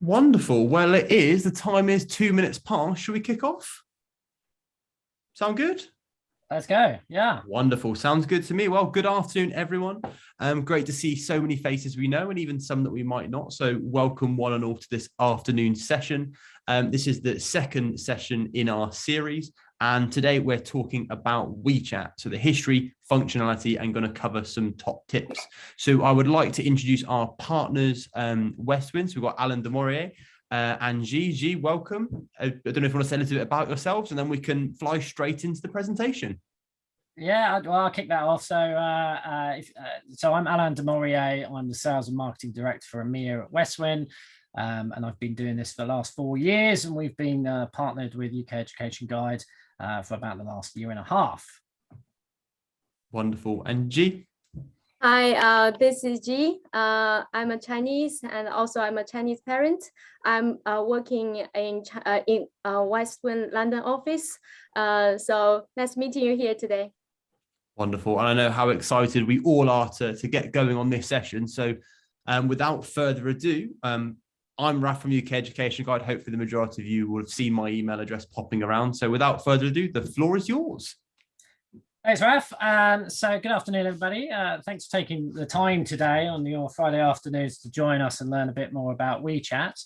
Wonderful. Well, it is. The time is 2 minutes past. Should we kick off? Sound good? Let's go. Yeah. Wonderful. Sounds good to me. Well, good afternoon, everyone. Great to see so many faces we know and even some that we might not. So welcome one and all to this afternoon session. This is the second session in our series. And today we're talking about WeChat. So the history, functionality, and going to cover some top tips. So I would like to introduce our partners, Westwind. So we've got Alan Demorier. And G, welcome. I don't know if you want to say a little bit about yourselves, and then we can fly straight into the presentation. Yeah, well, I'll kick that off. So I'm Alan Demorier. I'm the Sales and Marketing Director for EMEA at Westwind. And I've been doing this for the last 4 years, and we've been partnered with UK Education Guide for about the last year and a half. Wonderful. And G? Hi, this is Ji. I'm a Chinese, and also I'm a Chinese parent. I'm working in Westwind London office. So nice meeting you here today. Wonderful. And I know how excited we all are to get going on this session. So without further ado, I'm Raf from UK Education Guide. Hopefully the majority of you will have seen my email address popping around. So without further ado, the floor is yours. Thanks, Raf. So good afternoon, everybody. Thanks for taking the time today on your Friday afternoons to join us and learn a bit more about WeChat.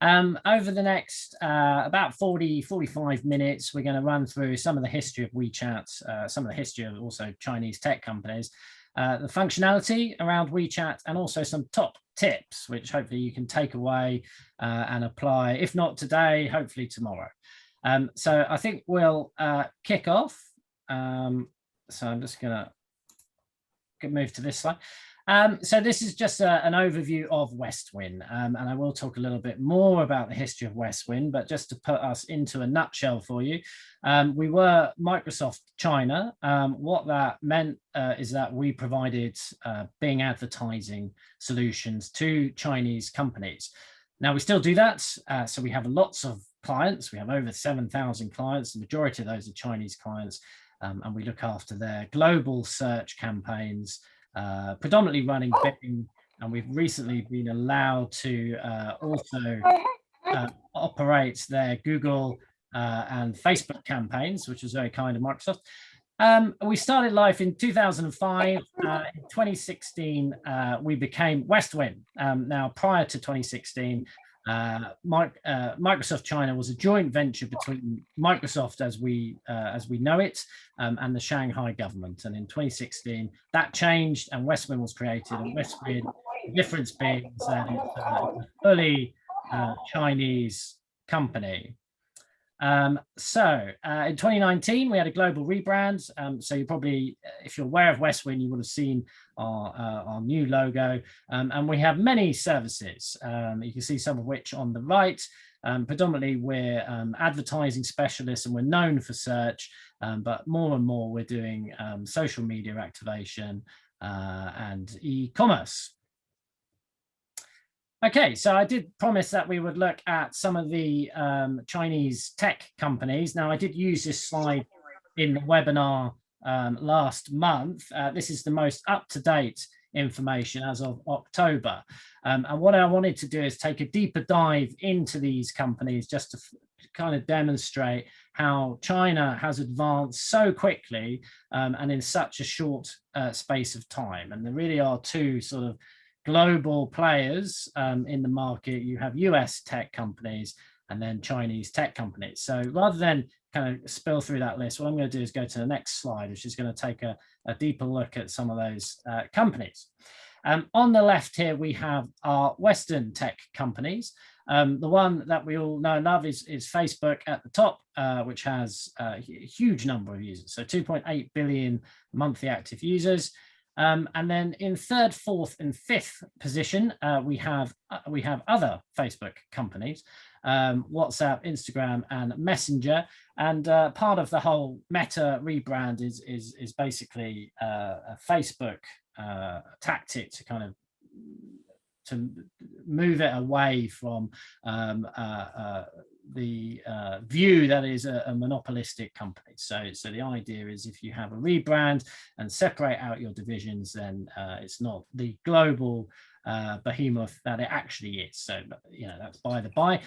Over the next about 45 minutes, we're going to run through some of the history of WeChat, some of the history of also Chinese tech companies, the functionality around WeChat, and also some top tips, which hopefully you can take away and apply, if not today, hopefully tomorrow. So I think we'll kick off. So I'm just going to move to this slide. So this is just an overview of Westwind, and I will talk a little bit more about the history of Westwind, but just to put us into a nutshell for you, we were Microsoft China. What that meant is that we provided Bing advertising solutions to Chinese companies. Now we still do that, so we have lots of clients. We have over 7,000 clients. The majority of those are Chinese clients. And we look after their global search campaigns, predominantly running Bing, and we've recently been allowed to also operate their Google and Facebook campaigns, which was very kind of Microsoft. We started life in 2005. In 2016, we became Westwind. Now, prior to 2016, Microsoft China was a joint venture between Microsoft as we know it and the Shanghai government. And in 2016, that changed and Westwind was created. And Westwind, the difference being that it's a fully Chinese company. So in 2019, we had a global rebrand. So you probably, if you're aware of Westwind, you would have seen our new logo. And we have many services. You can see some of which on the right. Predominantly, we're advertising specialists and we're known for search, but more and more we're doing social media activation and e-commerce. Okay, so I did promise that we would look at some of the Chinese tech companies. Now, I did use this slide in the webinar last month. This is the most up-to-date information as of October. And what I wanted to do is take a deeper dive into these companies just to kind of demonstrate how China has advanced so quickly and in such a short space of time. And there really are two sort of global players in the market. You have US tech companies and then Chinese tech companies. So rather than kind of spill through that list, what I'm going to do is go to the next slide, which is going to take a deeper look at some of those companies. On the left here, we have our Western tech companies. The one that we all know and love is Facebook at the top, which has a huge number of users. So 2.8 billion monthly active users. And then in third, fourth, and fifth position, we have other Facebook companies, WhatsApp, Instagram, and Messenger. And part of the whole Meta rebrand is basically a Facebook tactic to kind of to move it away from view that is a monopolistic company. So the idea is if you have a rebrand and separate out your divisions, then it's not the global behemoth that it actually is. So that's by the by.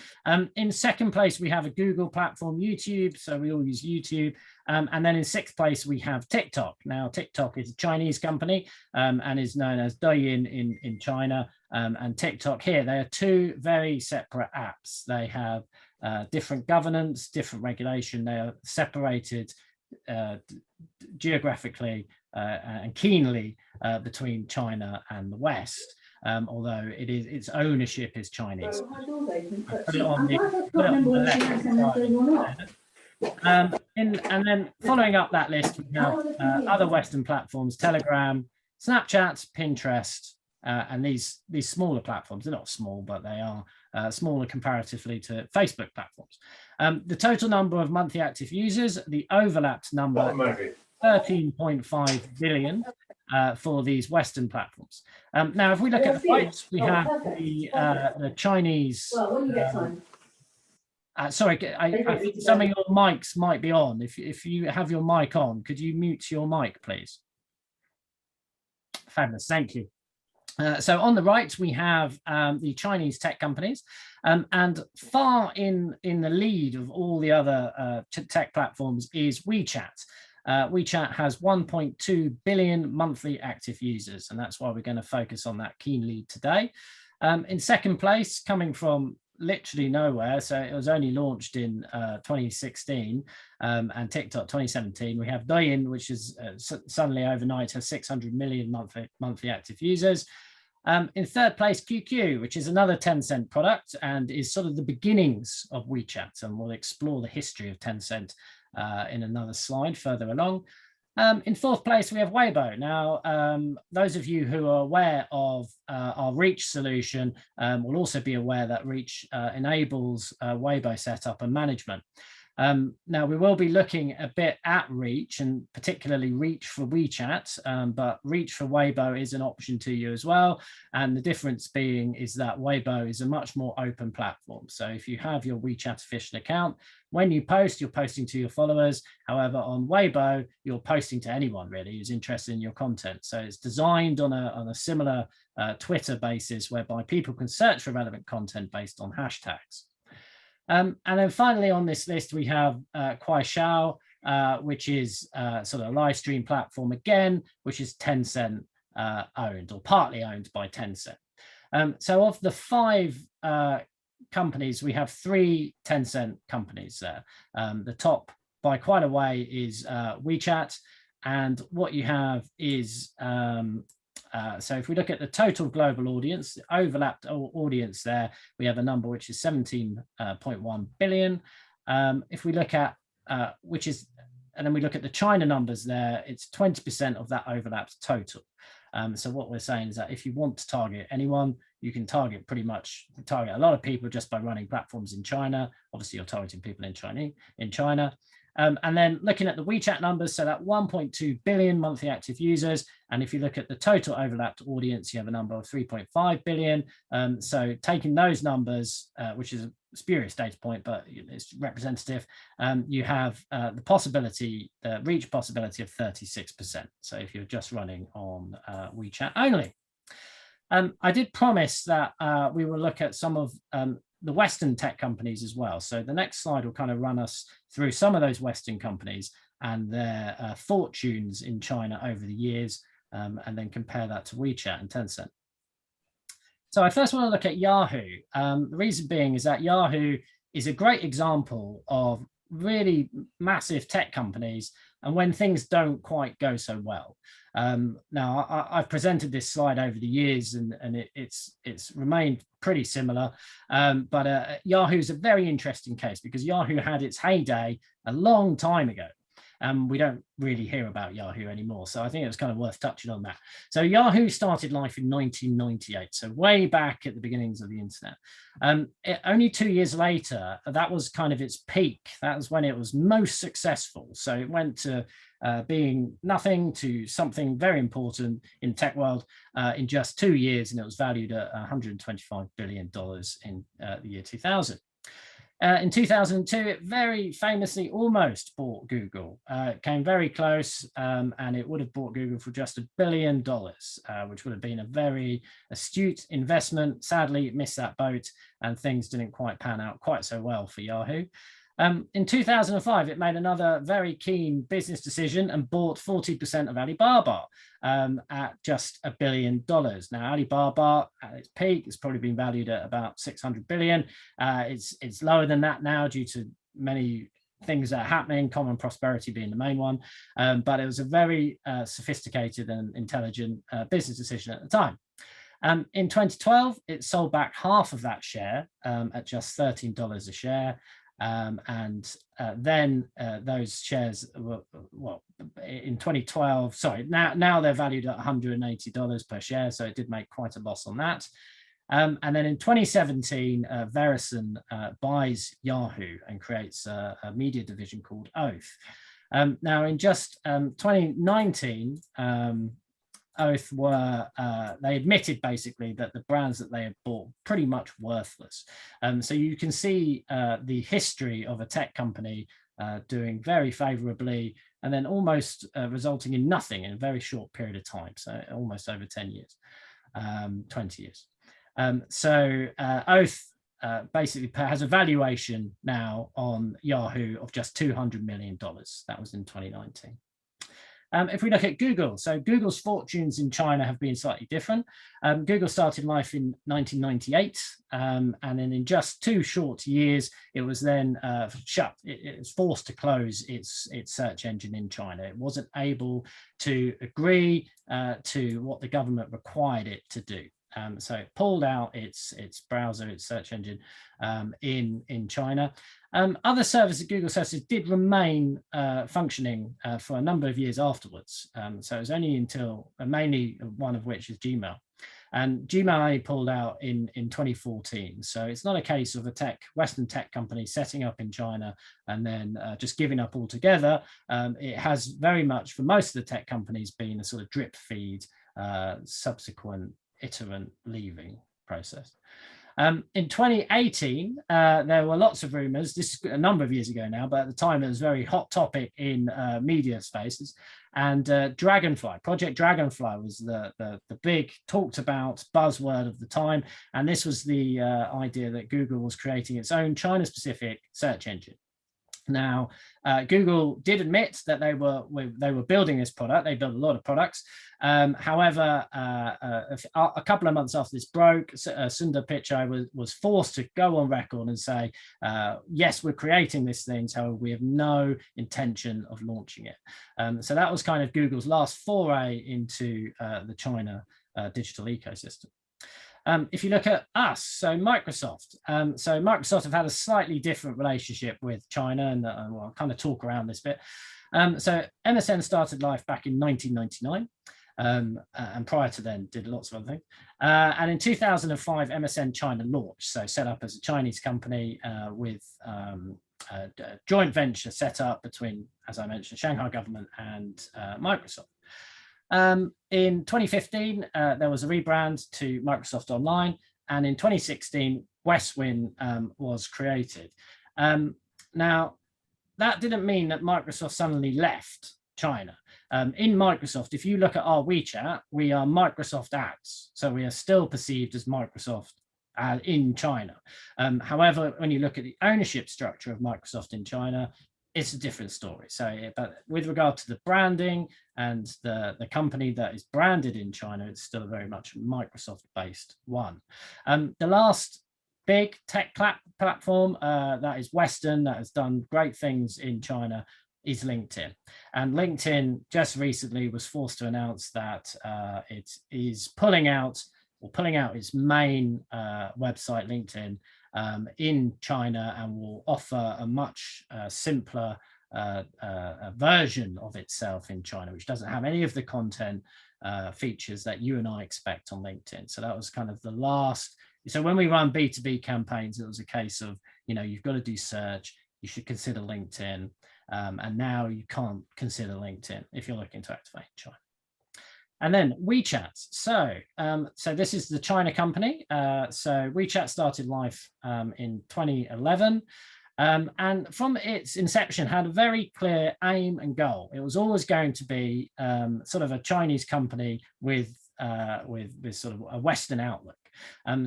In second place we have a Google platform, YouTube, so we all use YouTube. And then in sixth place we have TikTok. Now TikTok is a Chinese company and is known as Douyin in China, and TikTok here. They are two very separate apps. They have different governance, different regulation. They are separated geographically and keenly between China and the West. Although its ownership is Chinese. Put it on the left. And then following up that list, we have other Western platforms: Telegram, Snapchat, Pinterest, and these smaller platforms. They're not small, but they are smaller comparatively to Facebook platforms. The total number of monthly active users, the overlapped number, 13.5 billion. For these Western platforms. Now, if we look at the right, we have the Chinese. Sorry, I think some of your mics might be on. If you have your mic on, could you mute your mic, please? Fabulous, thank you. So on the right, we have the Chinese tech companies, and far in the lead of all the other tech platforms is WeChat. WeChat has 1.2 billion monthly active users, and that's why we're going to focus on that keenly today. In second place, coming from literally nowhere, so it was only launched in 2016, and TikTok 2017, we have Douyin, which is suddenly overnight has 600 million monthly active users. In third place, QQ, which is another Tencent product and is sort of the beginnings of WeChat, and we'll explore the history of Tencent in another slide further along. In fourth place, we have Weibo. Now, those of you who are aware of our Reach solution will also be aware that Reach enables Weibo setup and management. Now, we will be looking a bit at Reach, and particularly Reach for WeChat, but Reach for Weibo is an option to you as well. And the difference being is that Weibo is a much more open platform. So if you have your WeChat official account, when you post, you're posting to your followers. However, on Weibo, you're posting to anyone really who's interested in your content. So it's designed on a similar Twitter basis, whereby people can search for relevant content based on hashtags. And then finally on this list, we have Kuaishou, which is sort of a live stream platform again, which is Tencent owned or partly owned by Tencent. So of the 5 companies, we have 3 Tencent companies there. The top by quite a way is WeChat, and what you have is so if we look at the total global audience, the overlapped audience there, we have a number which is 17.1 billion. If we look at and then we look at the China numbers there, it's 20% of that overlapped total. So what we're saying is that if you want to target anyone, you can target a lot of people just by running platforms in China. Obviously, you're targeting people in China. And then looking at the WeChat numbers, so that 1.2 billion monthly active users. And if you look at the total overlapped audience, you have a number of 3.5 billion. So taking those numbers, which is a spurious data point, but it's representative, you have the reach possibility of 36%. So if you're just running on WeChat only. I did promise that we will look at some of the Western tech companies as well. So the next slide will kind of run us through some of those Western companies and their fortunes in China over the years, and then compare that to WeChat and Tencent. So I first want to look at Yahoo. The reason being is that Yahoo is a great example of really massive tech companies and when things don't quite go so well. Now, I've presented this slide over the years, and it's remained pretty similar. But Yahoo is a very interesting case because Yahoo had its heyday a long time ago. We don't really hear about Yahoo anymore. So I think it was kind of worth touching on that. So Yahoo started life in 1998, so way back at the beginnings of the internet. Only 2 years later, that was kind of its peak. That was when it was most successful. So it went to being nothing to something very important in tech world in just 2 years, and it was valued at $125 billion in the year 2000. In 2002, it very famously almost bought Google. It came very close, and it would have bought Google for just $1 billion, which would have been a very astute investment. Sadly, it missed that boat, and things didn't quite pan out quite so well for Yahoo. In 2005, it made another very keen business decision and bought 40% of Alibaba at just $1 billion. Now, Alibaba at its peak has probably been valued at about 600 billion. It's lower than that now due to many things that are happening, common prosperity being the main one. But it was a very sophisticated and intelligent business decision at the time. In 2012, it sold back half of that share at just $13 a share. Then those shares were, well, in 2012, sorry, now they're valued at $180 per share, so it did make quite a loss on that. And then in 2017, Verizon buys Yahoo and creates a media division called Oath. Now, in just 2019, Oath were, they admitted basically that the brands that they had bought pretty much worthless. So you can see the history of a tech company doing very favorably and then almost resulting in nothing in a very short period of time. So almost over 10 years, 20 years. So Oath basically has a valuation now on Yahoo of just $200 million. That was in 2019. If we look at Google, so Google's fortunes in China have been slightly different. Google started life in 1998, and then in just 2 short years, it was then shut. It was forced to close its search engine in China. It wasn't able to agree to what the government required it to do. So it pulled out its browser, its search engine in China. Other services, Google services, did remain functioning for a number of years afterwards. So it was only until, mainly one of which is Gmail. And Gmail only pulled out in 2014. So it's not a case of a Western tech company setting up in China and then just giving up altogether. It has very much, for most of the tech companies, been a sort of drip feed, subsequent iterant leaving process. In 2018, there were lots of rumors, this is a number of years ago now, but at the time it was a very hot topic in media spaces. And Project Dragonfly was the big talked about buzzword of the time. And this was the idea that Google was creating its own China-specific search engine. Now, Google did admit that they were building this product. They built a lot of products. However, a couple of months after this broke, Sundar Pichai was forced to go on record and say, yes, we're creating this thing, so we have no intention of launching it. So that was kind of Google's last foray into the China digital ecosystem. If you look at us, so Microsoft have had a slightly different relationship with China, and I'll kind of talk around this bit. So MSN started life back in 1999, and prior to then did lots of other things. And in 2005, MSN China launched, so set up as a Chinese company with a joint venture set up between, as I mentioned, Shanghai government and Microsoft. In 2015, there was a rebrand to Microsoft Online, and in 2016, Westwin was created. Now, that didn't mean that Microsoft suddenly left China. In Microsoft, if you look at our WeChat, we are Microsoft ads, so we are still perceived as Microsoft in China. However, when you look at the ownership structure of Microsoft in China, it's a different story. So, but with regard to the branding and the company that is branded in China, it's still very much a Microsoft-based one. The last big tech platform that is Western, that has done great things in China, is LinkedIn. And LinkedIn just recently was forced to announce that it is pulling out its main website, LinkedIn, in China, and will offer a much simpler version of itself in China, which doesn't have any of the content features that you and I expect on LinkedIn. So that was kind of the last. So when we run B2B campaigns, it was a case of, you've got to do search, you should consider LinkedIn, and now you can't consider LinkedIn if you're looking to activate in China. And then WeChat. So this is the China company. So WeChat started life in 2011. And from its inception had a very clear aim and goal. It was always going to be sort of a Chinese company with sort of a Western outlook.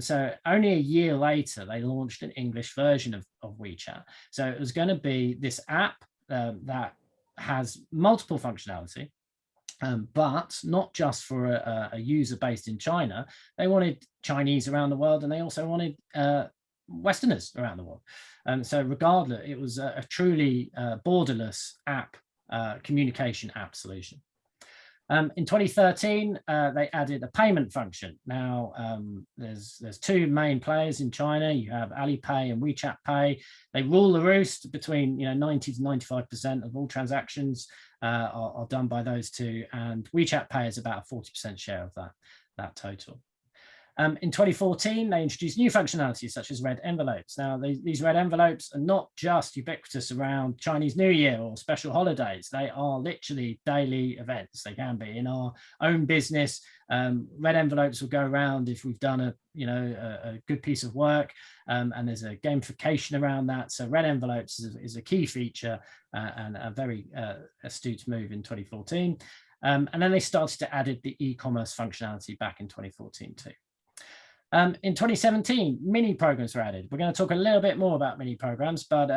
So only a year later, they launched an English version of WeChat. So it was going to be this app that has multiple functionality, but not just for a user based in China. They wanted Chinese around the world, and they also wanted Westerners around the world. So regardless, it was a truly borderless app, communication app solution. In 2013, they added a payment function. Now, there's two main players in China. You have Alipay and WeChat Pay. They rule the roost between 90 to 95% of all transactions are done by those two, and WeChat Pay is about a 40% share of that total. In 2014, they introduced new functionalities such as red envelopes. Now, these red envelopes are not just ubiquitous around Chinese New Year or special holidays. They are literally daily events. They can be in our own business. Red envelopes will go around if we've done a good piece of work, and there's a gamification around that. So red envelopes is a key feature and a very astute move in 2014. And then they started to add the e-commerce functionality back in 2014 too. In 2017, mini programs were added. We're going to talk a little bit more about mini programs, but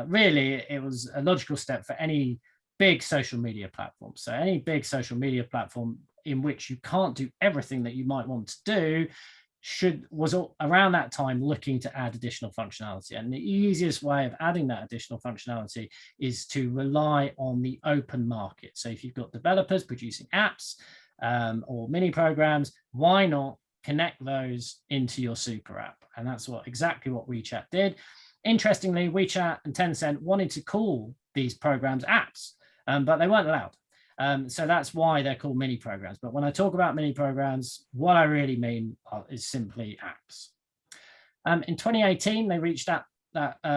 really it was a logical step for any big social media platform. So any big social media platform in which you can't do everything that you might want to do was around that time looking to add additional functionality. And the easiest way of adding that additional functionality is to rely on the open market. So if you've got developers producing apps or mini programs, why not connect those into your super app? And that's exactly what WeChat did. Interestingly, WeChat and Tencent wanted to call these programs apps, but they weren't allowed. So that's why they're called mini programs. But when I talk about mini programs, what I really mean is simply apps. In 2018, they reached that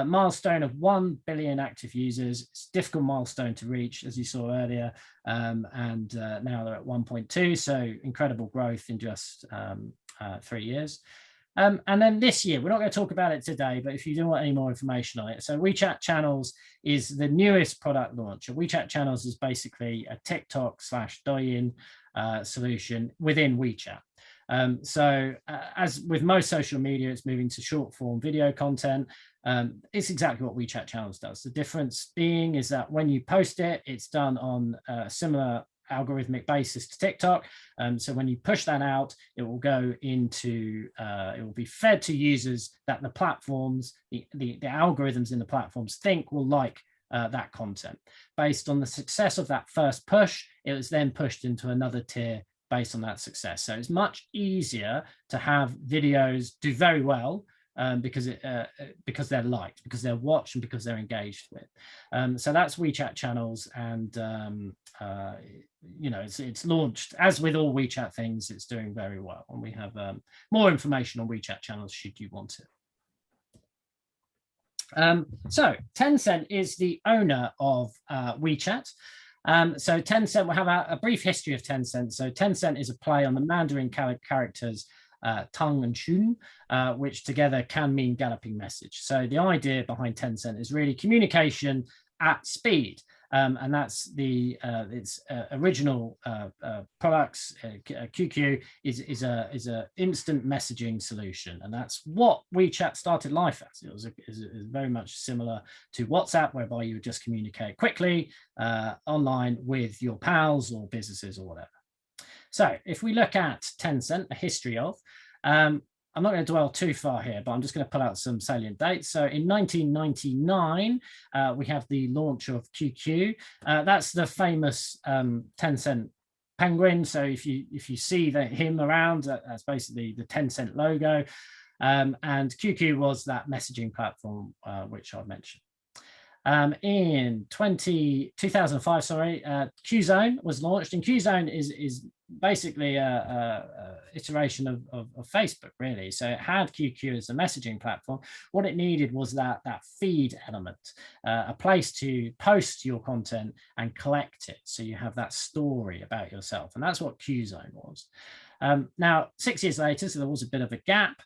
milestone of 1 billion active users. It's a difficult milestone to reach, as you saw earlier, and now they're at 1.2, so incredible growth in just 3 years. And then this year, we're not going to talk about it today, but if you do want any more information on it, so Wechat Channels is the newest product launch. Wechat Channels is basically a TikTok / Douyin solution within WeChat. So as with most social media, it's moving to short form video content. It's exactly what Wechat Channels does. The difference being is that when you post it, it's done on a similar algorithmic basis to TikTok. So when you push that out, it will go into, it will be fed to users that the platforms, the algorithms in the platforms think will like that content. Based on the success of that first push, it was then pushed into another tier based on that success. So it's much easier to have videos do very well because they're liked, because they're watched, and because they're engaged with. So that's Wechat Channels, and it's launched. As with all WeChat things, it's doing very well, and we have more information on Wechat Channels should you want it. So Tencent is the owner of WeChat. So Tencent, we'll have a brief history of Tencent. So Tencent is a play on the Mandarin characters Tang and Shun, which together can mean galloping message. So the idea behind Tencent is really communication at speed. And that's its original products. QQ is a instant messaging solution, and that's what WeChat started life as. It was very much similar to WhatsApp, whereby you would just communicate quickly online with your pals or businesses or whatever. So if we look at Tencent, a history of, I'm not going to dwell too far here, but I'm just going to pull out some salient dates. So in 1999, we have the launch of QQ. That's the famous Tencent penguin. So if you see him around, that's basically the Tencent logo. And QQ was that messaging platform which I mentioned. In 2005, Qzone was launched, and Qzone is basically a iteration of Facebook, really. So it had QQ as a messaging platform. What it needed was that feed element, a place to post your content and collect it, so you have that story about yourself, and that's what QZone was. Now, 6 years later, so there was a bit of a gap.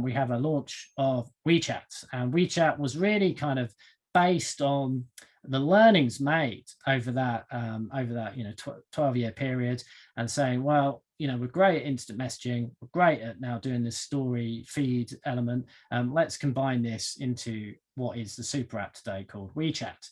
We have a launch of WeChat, and WeChat was really kind of based on the learnings made over that 12-year period, and saying, well, we're great at instant messaging, we're great at now doing this story feed element. Let's combine this into what is the super app today called WeChat.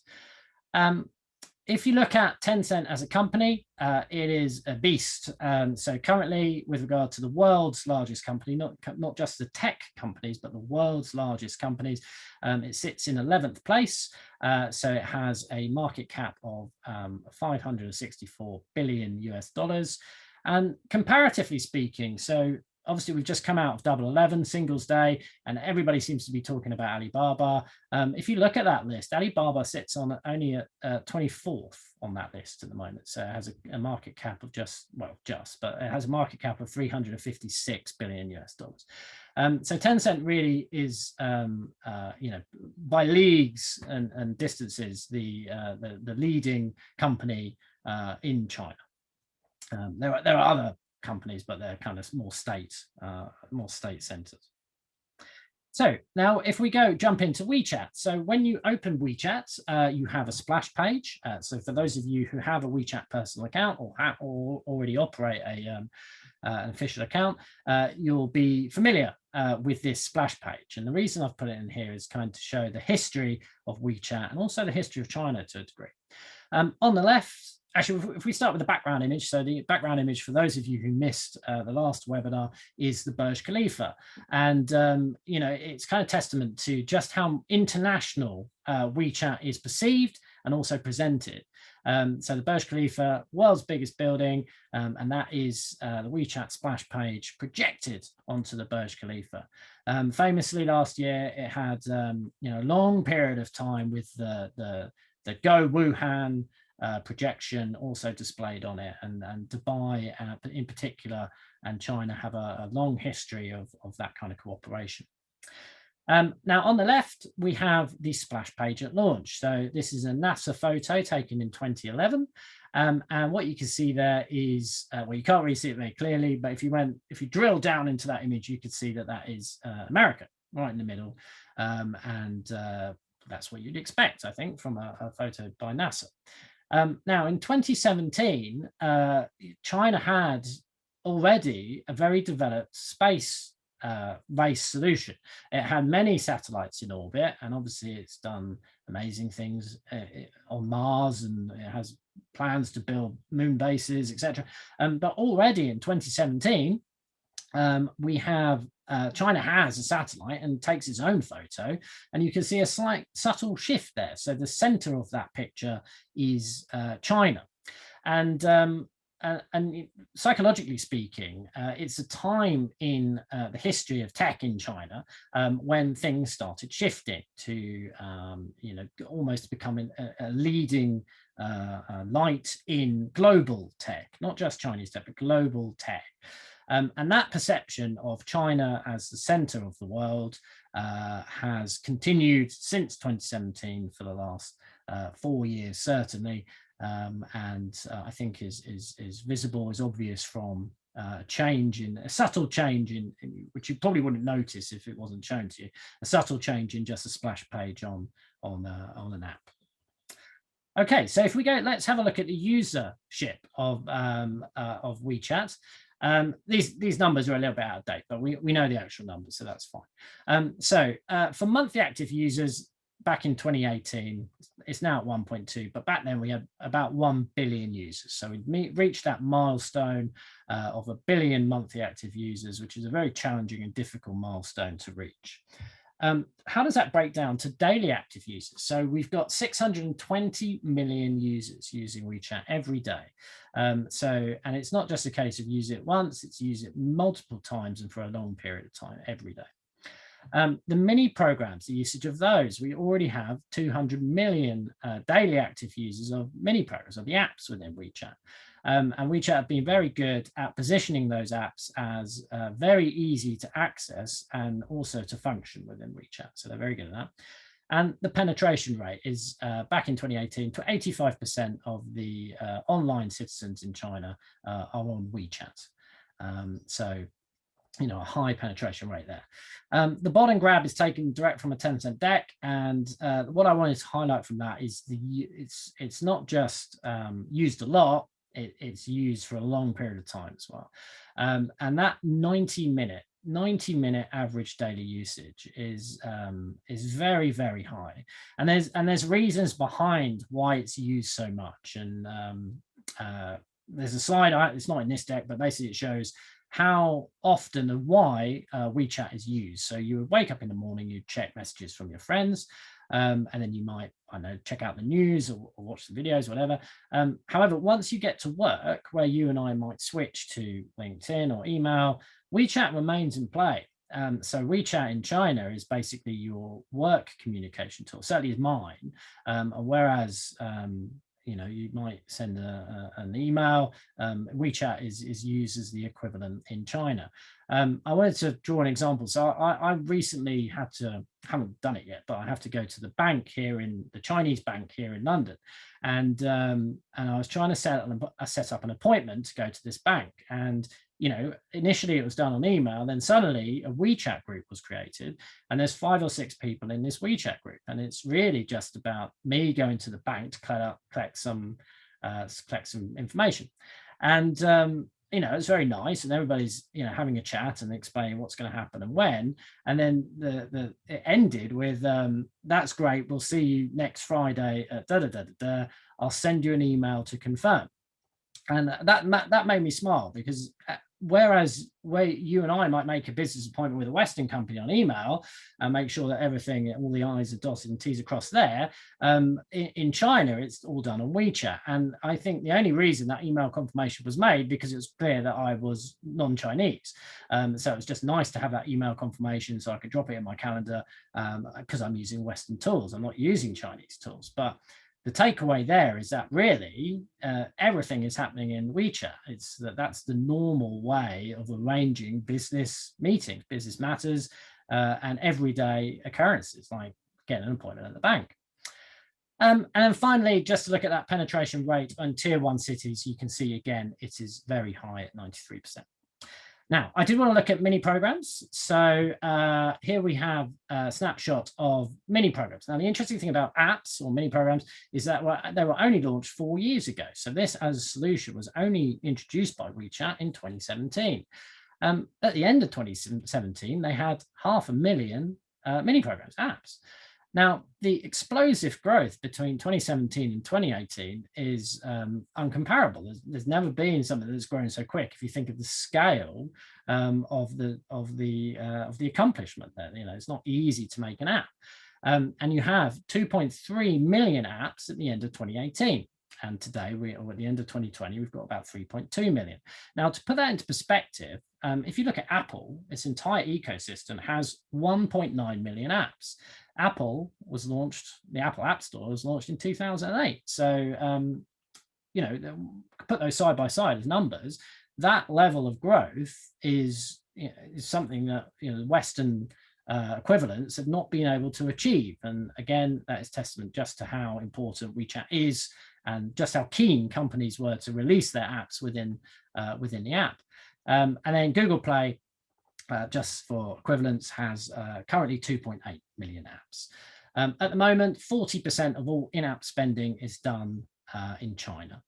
If you look at Tencent as a company, it is a beast. So currently, with regard to the world's largest company, not just the tech companies, but the world's largest companies, it sits in 11th place. So it has a market cap of $564 billion US. And comparatively speaking, so obviously, we've just come out of Double 11, Singles Day, and everybody seems to be talking about Alibaba. If you look at that list, Alibaba sits on only at 24th on that list at the moment. So it has a market cap of but it has a market cap of $356 billion US. So Tencent really is, by leagues and distances, the leading company in China. There are other companies, but they're kind of more state centered. So now if we jump into WeChat. So when you open WeChat, you have a splash page. So for those of you who have a WeChat personal account or already operate an official account, you'll be familiar with this splash page. And the reason I've put it in here is kind of to show the history of WeChat and also the history of China to a degree. On the left, actually, if we start with the background image, so the background image for those of you who missed the last webinar is the Burj Khalifa. And, it's kind of testament to just how international WeChat is perceived and also presented. So the Burj Khalifa, world's biggest building, and that is the WeChat splash page projected onto the Burj Khalifa. Famously last year, it had a long period of time with the Go Wuhan projection also displayed on it, and Dubai in particular and China have a long history of that kind of cooperation. Now on the left we have the splash page at launch. So this is a NASA photo taken in 2011, and what you can see there is you can't really see it very clearly, but if you drill down into that image, you could see that is America right in the middle, and that's what you'd expect, I think, from a photo by NASA. Now, in 2017, China had already a very developed space-based solution. It had many satellites in orbit, and obviously it's done amazing things on Mars, and it has plans to build moon bases, etc. But already in 2017, we have China has a satellite and takes its own photo, and you can see a slight subtle shift there. So the center of that picture is China, and psychologically speaking, it's a time in the history of tech in China when things started shifting to almost becoming a leading light in global tech, not just Chinese tech, but global tech. And that perception of China as the center of the world has continued since 2017 for the last 4 years, certainly. And I think is visible, is obvious from a subtle change in which you probably wouldn't notice if it wasn't shown to you, a subtle change in just a splash page on an app. Okay, so if we go, let's have a look at the usership of WeChat. These numbers are a little bit out of date, but we know the actual numbers, so that's fine. So for monthly active users back in 2018, it's now at 1.2, but back then we had about 1 billion users. So we reached that milestone of 1 billion monthly active users, which is a very challenging and difficult milestone to reach. How does that break down to daily active users? So we've got 620 million users using WeChat every day. And it's not just a case of use it once, it's use it multiple times and for a long period of time every day. The mini programs, the usage of those, we already have 200 million daily active users of mini programs, of the apps within WeChat. And WeChat have been very good at positioning those apps as very easy to access and also to function within WeChat. So they're very good at that. And the penetration rate is back in 2018 to 85% of the online citizens in China are on WeChat. So, you know, a high penetration rate there. The bottom grab is taken direct from a Tencent deck. And what I wanted to highlight from that is it's not just used a lot, it's used for a long period of time as well. And that 90-minute average daily usage is very, very high, and there's reasons behind why it's used so much. And there's a slide, it's not in this deck, but basically it shows how often and why WeChat is used. So you would wake up in the morning, you check messages from your friends, and then you might, I don't know, check out the news or watch the videos, whatever. However, once you get to work, where you and I might switch to LinkedIn or email, WeChat remains in play. So WeChat in China is basically your work communication tool, certainly is mine. Whereas you know, you might send an email. WeChat is used as the equivalent in China. I wanted to draw an example. So I recently haven't done it yet, but I have to go to the bank here the Chinese bank here in London. And I was trying to set up an appointment to go to this bank. And you know, initially it was done on email, then suddenly a WeChat group was created, and there's 5 or 6 people in this WeChat group, and it's really just about me going to the bank to collect some information. And you know, it's very nice, and everybody's, you know, having a chat and explaining what's going to happen and when. And then it ended with that's great, we'll see you next Friday at I'll send you an email to confirm. And that made me smile, because whereas where you and I might make a business appointment with a Western company on email and make sure that everything, all the I's are dotted and T's are crossed there, in China, it's all done on WeChat. And I think the only reason that email confirmation was made because it was clear that I was non-Chinese. So it was just nice to have that email confirmation so I could drop it in my calendar, because I'm using Western tools. I'm not using Chinese tools. But the takeaway there is that really everything is happening in WeChat. That's the normal way of arranging business meetings, business matters, and everyday occurrences, like getting an appointment at the bank. And then finally, just to look at that penetration rate on tier 1 cities, you can see again, it is very high at 93%. Now, I did want to look at mini programs. So here we have a snapshot of mini programs. Now, the interesting thing about apps or mini programs is that they were only launched 4 years ago. So this as a solution was only introduced by WeChat in 2017. At the end of 2017, they had 500,000 mini programs, apps. Now, the explosive growth between 2017 and 2018 is uncomparable. There's never been something that's grown so quick. If you think of the scale of the accomplishment there, you know, it's not easy to make an app. And you have 2.3 million apps at the end of 2018. And today, at the end of 2020, we've got about 3.2 million. Now, to put that into perspective, if you look at Apple, its entire ecosystem has 1.9 million apps. Apple was launched, the Apple App Store was launched in 2008. So, you know, put those side by side as numbers, that level of growth is something that, you know, Western equivalents have not been able to achieve. And again, that is testament just to how important WeChat is and just how keen companies were to release their apps within the app. And then Google Play, just for equivalence, has currently 2.8 million apps. At the moment, 40% of all in-app spending is done in China.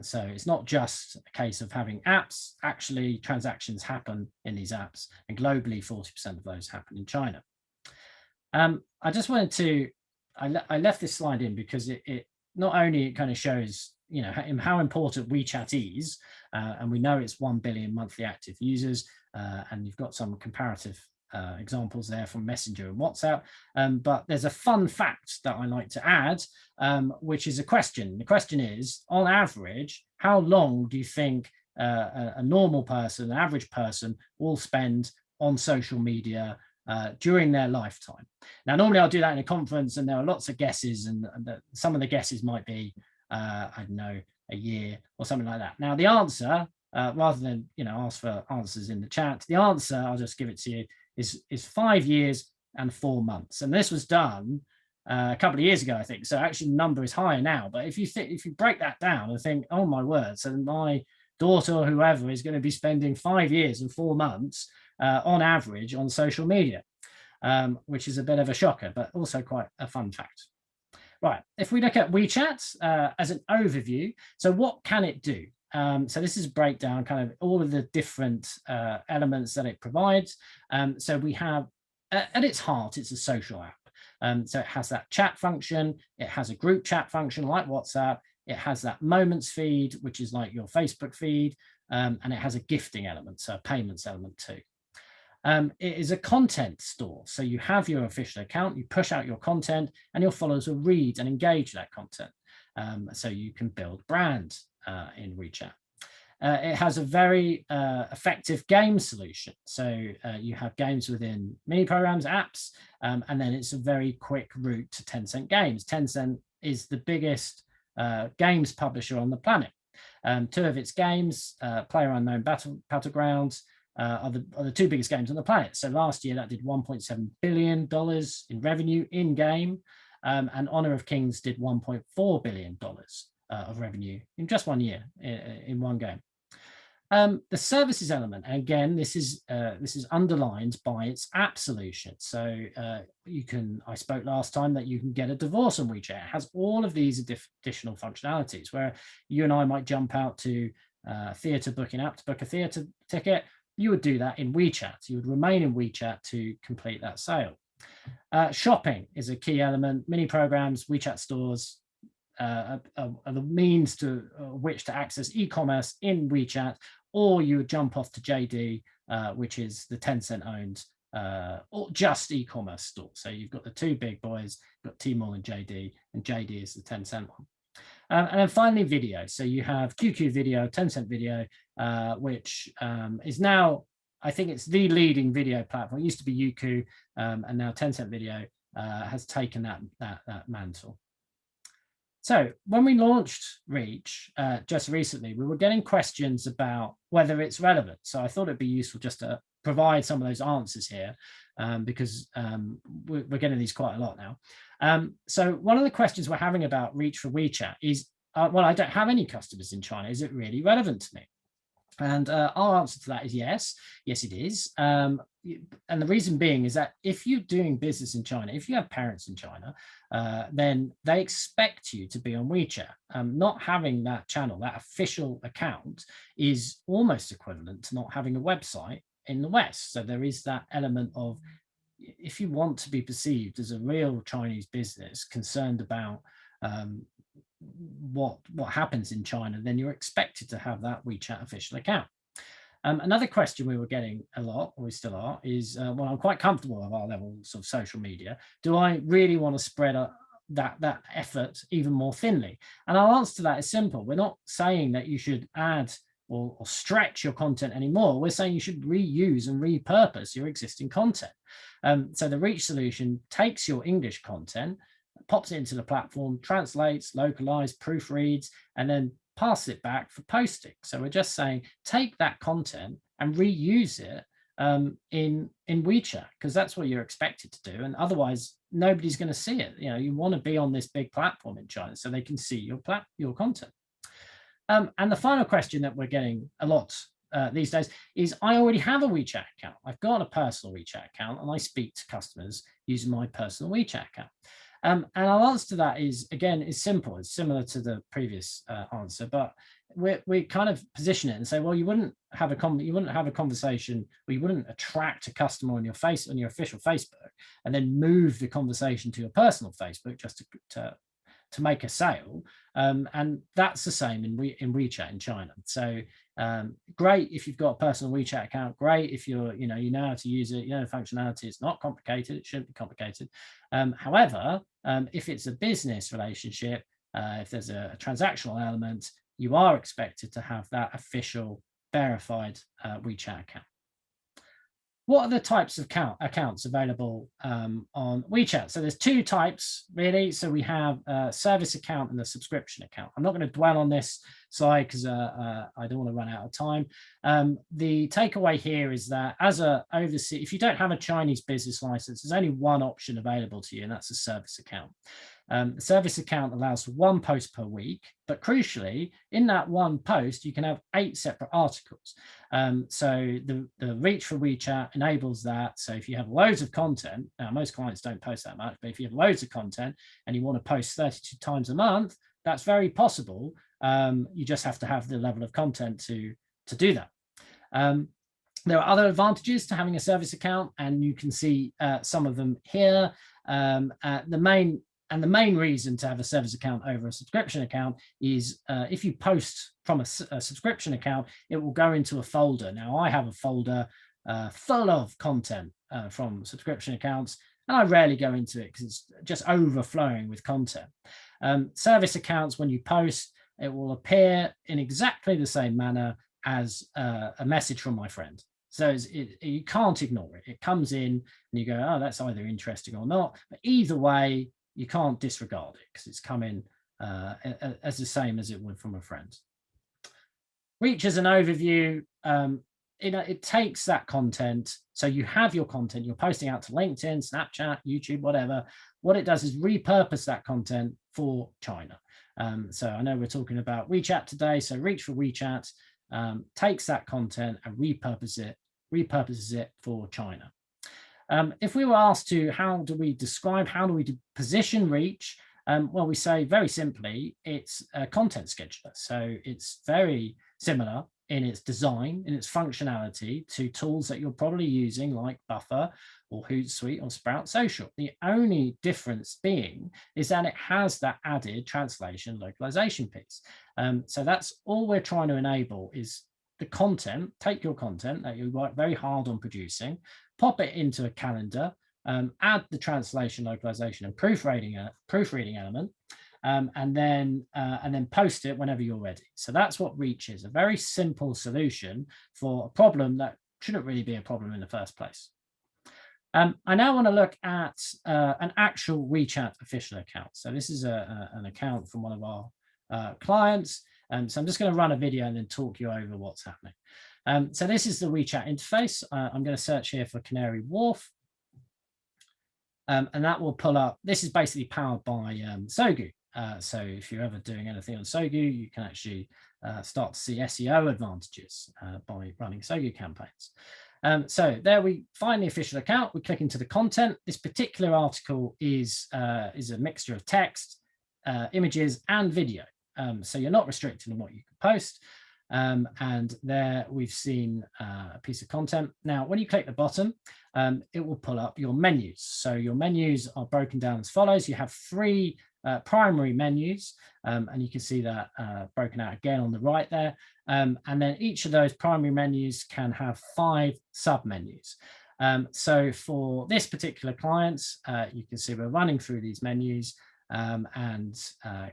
So it's not just a case of having apps, actually transactions happen in these apps, and globally 40% of those happen in China. I just wanted to, I left this slide in because it not only it kind of shows, you know, how important WeChat is, and we know it's 1 billion monthly active users, and you've got some comparative examples there from Messenger and WhatsApp. But there's a fun fact that I like to add, which is a question. The question is, on average, how long do you think a normal person, an average person, will spend on social media during their lifetime? Now, normally I'll do that in a conference and there are lots of guesses, and some of the guesses might be, I don't know, a year, or something like that. Now, the answer, rather than ask for answers in the chat, the answer, I'll just give it to you, is 5 years and 4 months. And this was done a couple of years ago, I think. So actually the number is higher now. But if you break that down and think, oh my word, so my daughter or whoever is going to be spending 5 years and 4 months on average on social media, which is a bit of a shocker, but also quite a fun fact. Right, if we look at WeChat as an overview, so what can it do? So this is a breakdown, kind of all of the different elements that it provides. So we have, at its heart, it's a social app. So it has that chat function, it has a group chat function like WhatsApp, it has that moments feed, which is like your Facebook feed, and it has a gifting element, so a payments element too. It is a content store. So you have your official account, you push out your content, and your followers will read and engage that content. So you can build brand in WeChat. It has a very effective game solution. So you have games within mini programs, apps, and then it's a very quick route to Tencent Games. Tencent is the biggest games publisher on the planet. 2 of its games, PlayerUnknown Battlegrounds, are the 2 biggest games on the planet. So last year that did $1.7 billion in revenue in game, and Honor of Kings did $1.4 billion of revenue in just 1 year in one game. The services element, and again, this is underlined by its app solution. So I spoke last time that you can get a divorce on WeChat. It has all of these additional functionalities where you and I might jump out to a theatre booking app to book a theatre ticket. You would do that in WeChat. You would remain in WeChat to complete that sale. Shopping is a key element. Mini programs, WeChat stores are the means to which to access e-commerce in WeChat, or you would jump off to JD, which is the Tencent-owned or just e-commerce store. So you've got the 2 big boys, you've got Tmall and JD is the Tencent one. And then finally, video. So you have QQ Video, Tencent Video, which is now, I think it's the leading video platform. It used to be Youku, and now Tencent Video has taken that mantle. So when we launched Reach just recently, we were getting questions about whether it's relevant. So I thought it'd be useful just to provide some of those answers here, because we're getting these quite a lot now. So one of the questions we're having about Reach for WeChat is, well, I don't have any customers in China. Is it really relevant to me? And our answer to that is yes. Yes, it is. And the reason being is that if you're doing business in China, if you have parents in China, then they expect you to be on WeChat. Not having that channel, that official account, is almost equivalent to not having a website in the West. So there is that element of, if you want to be perceived as a real Chinese business concerned about what happens in China, then you're expected to have that WeChat official account. Another question we were getting a lot, or we still are, is, well, I'm quite comfortable with our levels of social media. Do I really want to spread that effort even more thinly? And our answer to that is simple. We're not saying that you should add or stretch your content anymore. We're saying you should reuse and repurpose your existing content. So the Reach solution takes your English content, pops it into the platform, translates, localizes, proofreads, and then pass it back for posting. So we're just saying, take that content and reuse it in WeChat, because that's what you're expected to do. And otherwise, nobody's going to see it. You want to be on this big platform in China so they can see your content. And the final question that we're getting a lot these days is, I already have a WeChat account. I've got a personal WeChat account, and I speak to customers using my personal WeChat account. And our answer to that is, again, is simple. It's similar to the previous answer, but we kind of position it and say, well, you wouldn't have a conversation, or you wouldn't attract a customer on your official Facebook and then move the conversation to your personal Facebook just to make a sale. And that's the same in WeChat in China. So great if you've got a personal WeChat account. Great if you know how to use it. The functionality. It's not complicated. It shouldn't be complicated. However, if it's a business relationship, if there's a transactional element, you are expected to have that official verified WeChat account. what are the types of accounts available on WeChat? So there's two types really. So we have a service account and a subscription account. I'm not going to dwell on this slide because I don't want to run out of time. The takeaway here is that as a overseas, if you don't have a Chinese business license, there's only one option available to you, and that's a service account. The service account allows for one post per week, but crucially, in that one post, you can have 8 separate articles. So the reach for WeChat enables that. So if you have loads of content, now most clients don't post that much, but if you have loads of content and you want to post 32 times a month, that's very possible. You just have to have the level of content to do that. There are other advantages to having a service account, and you can see some of them here. The main reason to have a service account over a subscription account is if you post from a subscription account, it will go into a folder. Now, I have a folder full of content from subscription accounts, and I rarely go into it because it's just overflowing with content. Service accounts, when you post, it will appear in exactly the same manner as a message from my friend. So you can't ignore it. It comes in and you go, oh, that's either interesting or not. But either way, you can't disregard it because it's coming as the same as it would from a friend. Reach as an overview, it takes that content. So you have your content, you're posting out to LinkedIn, Snapchat, YouTube, whatever. What it does is repurpose that content for China. So I know we're talking about WeChat today. So Reach for WeChat takes that content and repurposes it for China. If we were asked to, how do we position Reach? Well, we say very simply, it's a content scheduler. So it's very similar in its design, in its functionality to tools that you're probably using like Buffer or Hootsuite or Sprout Social. The only difference being is that it has that added translation localization piece. So that's all we're trying to enable is the content, take your content that you work very hard on producing, pop it into a calendar, add the translation, localization, and proofreading element, and then post it whenever you're ready. So that's what Reach is, a very simple solution for a problem that shouldn't really be a problem in the first place. I now want to look at an actual WeChat official account. So this is an account from one of our clients. So I'm just going to run a video and then talk you over what's happening. So this is the WeChat interface. I'm going to search here for Canary Wharf. And that will pull up. This is basically powered by Sogu. So if you're ever doing anything on Sogu, you can actually start to see SEO advantages by running Sogu campaigns. So there we find the official account. We click into the content. This particular article is a mixture of text, images, and video. So you're not restricted in what you can post. And there we've seen a piece of content. Now, when you click the bottom, it will pull up your menus. So your menus are broken down as follows. You have 3 primary menus, and you can see that broken out again on the right there. And then each of those primary menus can have 5 sub-menus. So for this particular client, you can see we're running through these menus and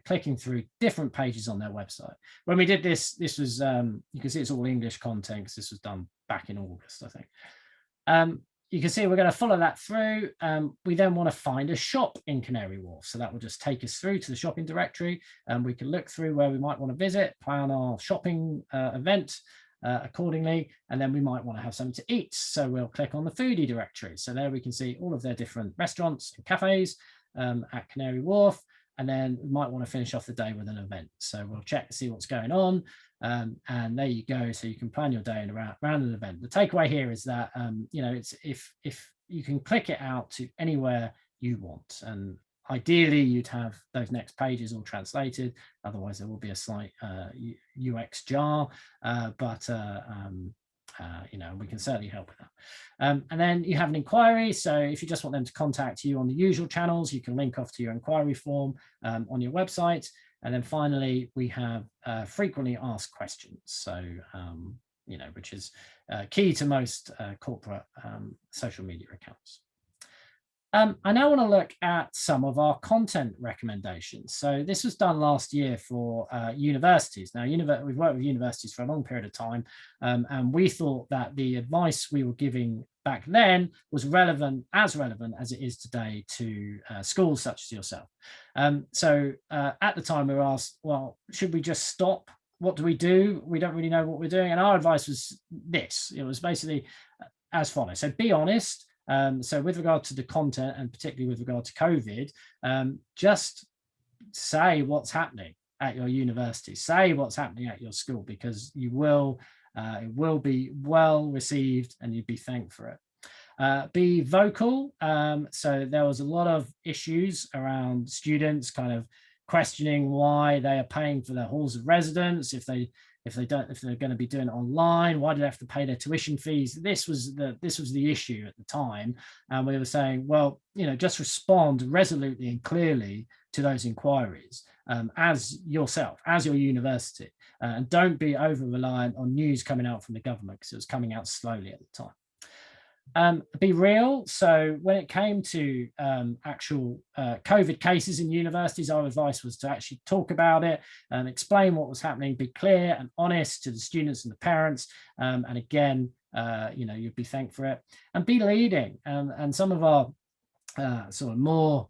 clicking through different pages on their website. When we did this, this was, you can see it's all English content because this was done back in August, I think. You can see we're going to follow that through. We then want to find a shop in Canary Wharf. So that will just take us through to the shopping directory, and we can look through where we might want to visit, plan our shopping event accordingly, and then we might want to have something to eat. So we'll click on the foodie directory. So there we can see all of their different restaurants and cafes at Canary Wharf, and then we might want to finish off the day with an event. So we'll check to see what's going on, and there you go. So you can plan your day around an event. The takeaway here is that you know, it's if you can click it out to anywhere you want, and ideally you'd have those next pages all translated. Otherwise, there will be a slight UX jar, but you know, we can certainly help with that. And then you have an inquiry. So if you just want them to contact you on the usual channels, you can link off to your inquiry form on your website. And then finally, we have frequently asked questions. So, you know, which is key to most corporate social media accounts. I now want to look at some of our content recommendations. So this was done last year for universities. Now, we've worked with universities for a long period of time, and we thought that the advice we were giving back then was as relevant as it is today to schools such as yourself. So at the time we were asked, well, should we just stop? What do? We don't really know what we're doing. And our advice was this. It was basically as follows. So be honest. So with regard to the content, and particularly with regard to COVID, just say what's happening at your university, say what's happening at your school, because it will be well received and you'd be thanked for it. Be vocal. So there was a lot of issues around students kind of questioning why they are paying for their halls of residence if they're going to be doing it online. Why do they have to pay their tuition fees? This was the issue at the time, and we were saying, well, just respond resolutely and clearly to those inquiries as yourself, as your university, and don't be over reliant on news coming out from the government, because it was coming out slowly at the time. Be real. So when it came to actual COVID cases in universities, our advice was to actually talk about it and explain what was happening, be clear and honest to the students and the parents. And again, you'd be thanked for it, and be leading. And some of our sort of more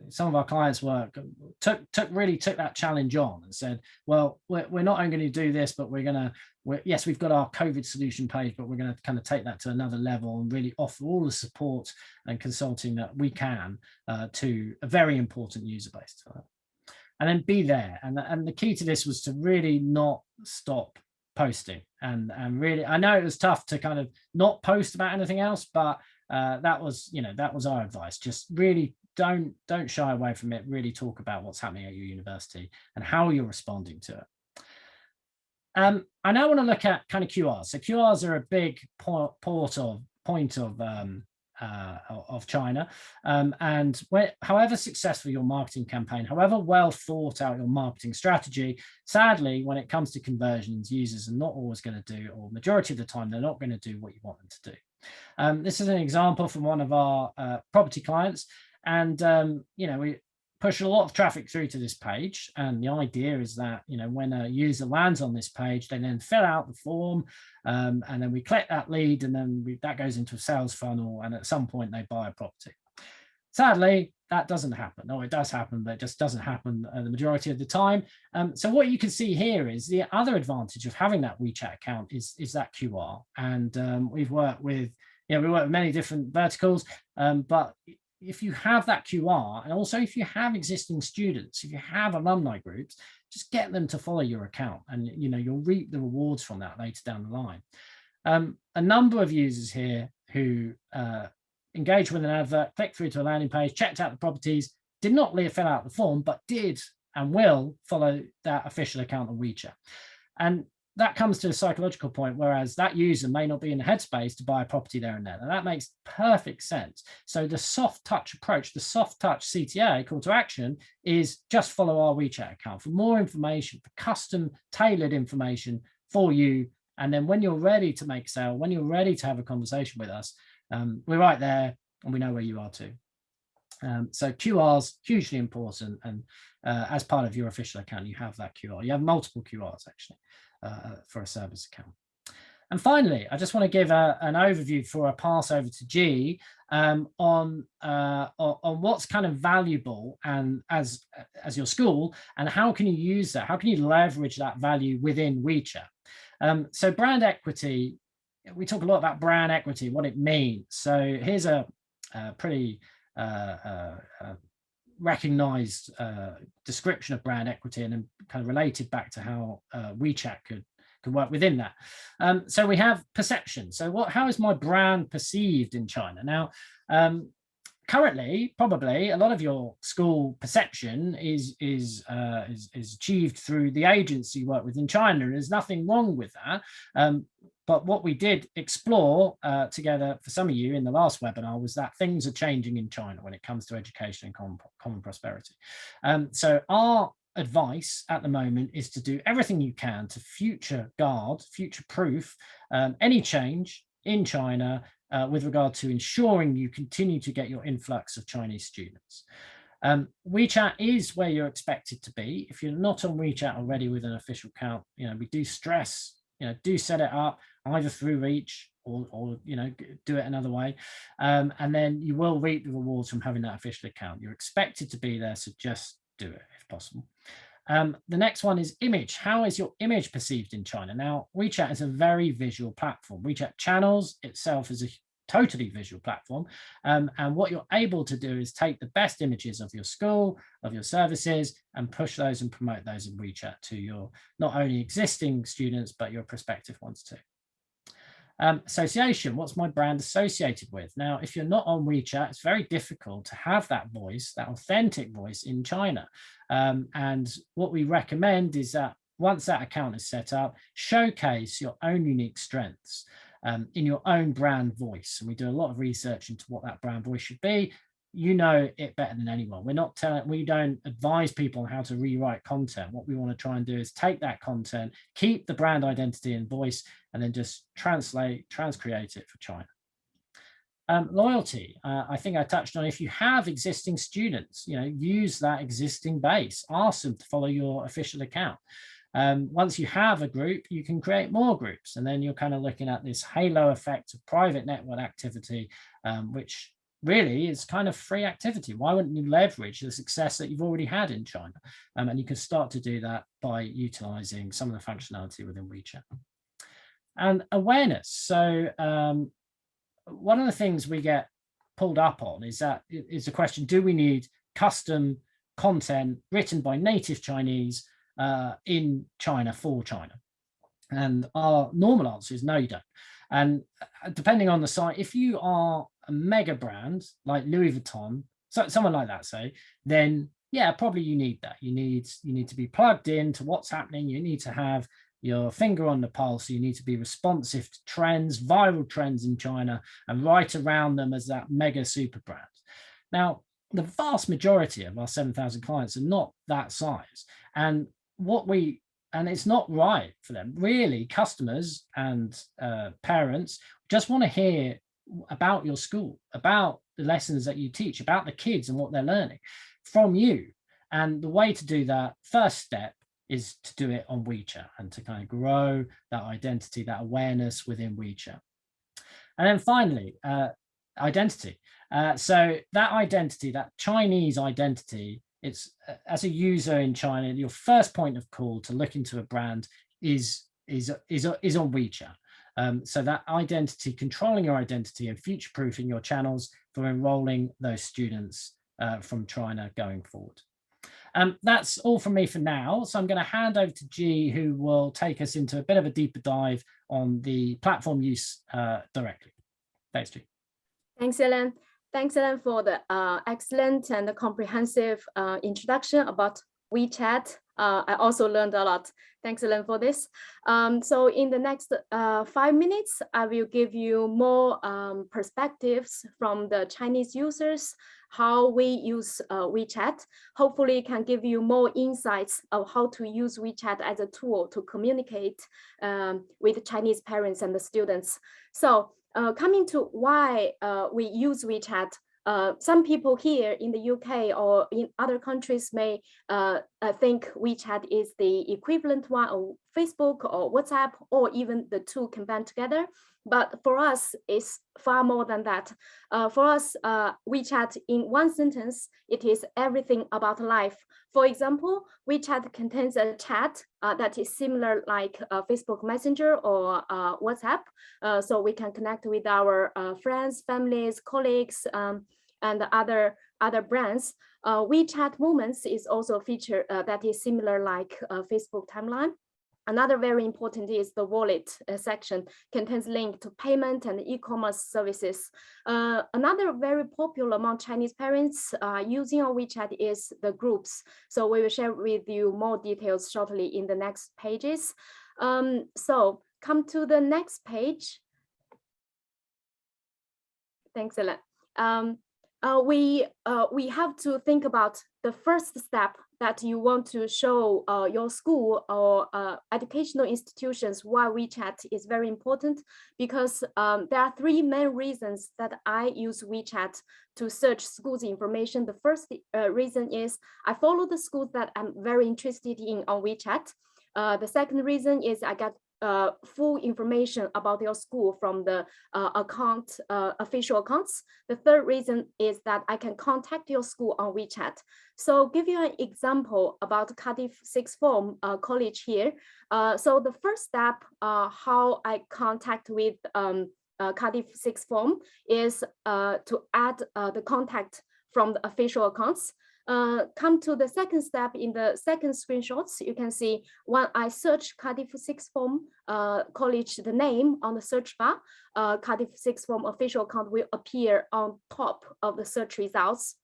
some of our clients really took that challenge on and said, well, we're not only going to do this, but yes, we've got our COVID solution page, but we're going to kind of take that to another level and really offer all the support and consulting that we can to a very important user base. And then be there. And the key to this was to really not stop posting. And really, I know it was tough to kind of not post about anything else, but that was our advice. Just really don't shy away from it. Really talk about what's happening at your university and how you're responding to it. I now want to look at kind of QRs. So QRs are a big point of China, and however successful your marketing campaign, however well thought out your marketing strategy, sadly, when it comes to conversions, users are not always going to do, or majority of the time, they're not going to do what you want them to do. This is an example from one of our property clients, and we push a lot of traffic through to this page, and the idea is that when a user lands on this page, they then fill out the form, and then we collect that lead, and then that goes into a sales funnel, and at some point they buy a property. Sadly, that doesn't happen. Or it does happen, but it just doesn't happen the majority of the time. So what you can see here is the other advantage of having that WeChat account is that QR. And we've worked with many different verticals, but if you have that QR, and also if you have existing students, if you have alumni groups, just get them to follow your account, and you'll reap the rewards from that later down the line. A number of users here who engaged with an advert, clicked through to a landing page, checked out the properties, did not fill out the form, but did and will follow that official account on WeChat. And that comes to a psychological point, whereas that user may not be in the headspace to buy a property there and then. And that makes perfect sense. So the soft touch approach, the soft touch CTA, call to action, is just follow our WeChat account for more information, for custom tailored information for you. And then when you're ready to make a sale, when you're ready to have a conversation with us, we're right there and we know where you are too. So QRs, hugely important. And as part of your official account, you have that QR. You have multiple QRs actually for a service account. And finally, I just want to give an overview before I pass over to G on what's kind of valuable and as your school, and how can you use that? How can you leverage that value within WeChat? So brand equity, we talk a lot about brand equity, what it means. So here's a pretty recognized description of brand equity, and then kind of related back to how WeChat could work within that. So we have perception. So how is my brand perceived in China? Now, currently, probably a lot of your school perception is achieved through the agency you work with in China. And there's nothing wrong with that. But what we did explore together for some of you in the last webinar was that things are changing in China when it comes to education and common prosperity. So our advice at the moment is to do everything you can to future-proof any change in China with regard to ensuring you continue to get your influx of Chinese students. WeChat is where you're expected to be. If you're not on WeChat already with an official account, we do stress, do set it up either through Reach or do it another way. And then you will reap the rewards from having that official account. You're expected to be there, so just do it if possible. The next one is image. How is your image perceived in China? Now, WeChat is a very visual platform. WeChat Channels itself is a totally visual platform. And what you're able to do is take the best images of your school, of your services, and push those and promote those in WeChat to your not only existing students, but your prospective ones too. Association, what's my brand associated with? Now, if you're not on WeChat, it's very difficult to have that voice, that authentic voice in China. And what we recommend is that once that account is set up, showcase your own unique strengths in your own brand voice. And we do a lot of research into what that brand voice should be. You know it better than anyone. We don't advise people on how to rewrite content. What we want to try and do is take that content, keep the brand identity and voice, and then just transcreate it for China. Loyalty, I think I touched on. If you have existing students, use that existing base. Ask them to follow your official account. Once you have a group, you can create more groups, and then you're kind of looking at this halo effect of private network activity, which really is kind of free activity. Why wouldn't you leverage the success that you've already had in China? And you can start to do that by utilizing some of the functionality within WeChat. And awareness. So one of the things we get pulled up on is the question, do we need custom content written by native Chinese in China for China? And our normal answer is no, you don't. And depending on the site, if you are a mega brand like Louis Vuitton, so someone like that, say, then yeah, probably you need that. You need to be plugged in to what's happening. You need to have your finger on the pulse. You need to be responsive to trends, viral trends in China, and right around them as that mega super brand. Now, the vast majority of our 7,000 clients are not that size. And it's not right for them. Really, customers and parents just want to hear about your school, about the lessons that you teach, about the kids and what they're learning from you. And the way to do that, first step, is to do it on WeChat and to kind of grow that identity, that awareness within WeChat. And then finally, identity. So that identity, that Chinese identity, it's as a user in China, your first point of call to look into a brand is on WeChat. So that identity, controlling your identity and future-proofing your channels for enrolling those students from China going forward. That's all from me for now. So I'm going to hand over to G, who will take us into a bit of a deeper dive on the platform use directly. Thanks, G. Thanks, Alan. Thanks, Alan, for the excellent and comprehensive introduction about WeChat. I also learned a lot. Thanks, Alan, for this. So in the next 5 minutes, I will give you more perspectives from the Chinese users, how we use WeChat. Hopefully can give you more insights of how to use WeChat as a tool to communicate with Chinese parents and the students. So coming to why we use WeChat, some people here in the UK or in other countries may think WeChat is the equivalent one of Facebook or WhatsApp, or even the two combined together. But for us, it's far more than that. For us, WeChat, in one sentence, it is everything about life. For example, WeChat contains a chat that is similar like Facebook Messenger or WhatsApp. So we can connect with our friends, families, colleagues, and other brands. WeChat Moments is also a feature that is similar like Facebook Timeline. Another very important is the wallet section, contains link to payment and e-commerce services. Another very popular among Chinese parents using our WeChat is the groups. So we will share with you more details shortly in the next pages. So come to the next page. Thanks, Ellen. we have to think about the first step that you want to show your school or educational institutions why WeChat is very important, because there are three main reasons that I use WeChat to search schools information. The first reason is I follow the schools that I'm very interested in on WeChat. The second reason is I get full information about your school from the official accounts. The third reason is that I can contact your school on WeChat. So give you an example about Cardiff Sixth Form College here. So the first step, how I contact with Cardiff Sixth Form is to add the contact from the official accounts. Come to the second step in the second screenshots, you can see when I search Cardiff Sixth Form College, the name on the search bar, Cardiff Sixth Form official account will appear on top of the search results.